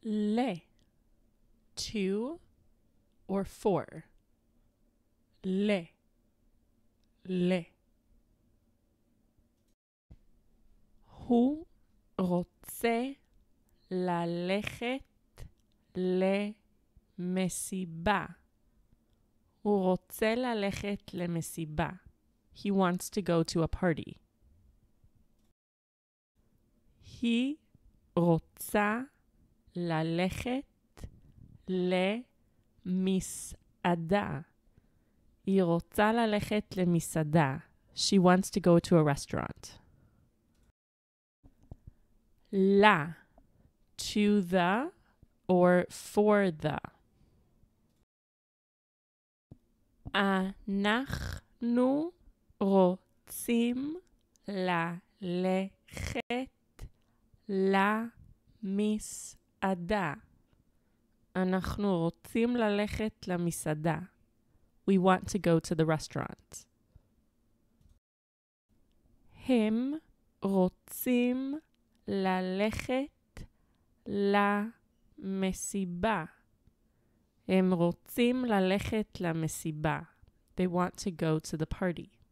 Le. To or for. Le. Le. הוא רוצה ללכת למסיבה. הוא רוצה ללכת למסיבה. He wants to go to a party. היא רוצה ללכת למסעדה. היא רוצה ללכת למסעדה. She wants to go to a restaurant. La. To the or for the. אנחנו רוצים ללכת למסעדה. אנחנו רוצים ללכת למסעדה. We want to go to the restaurant. הם רוצים ללכת למסיבה. הם רוצים ללכת למסיבה. They want to go to the party.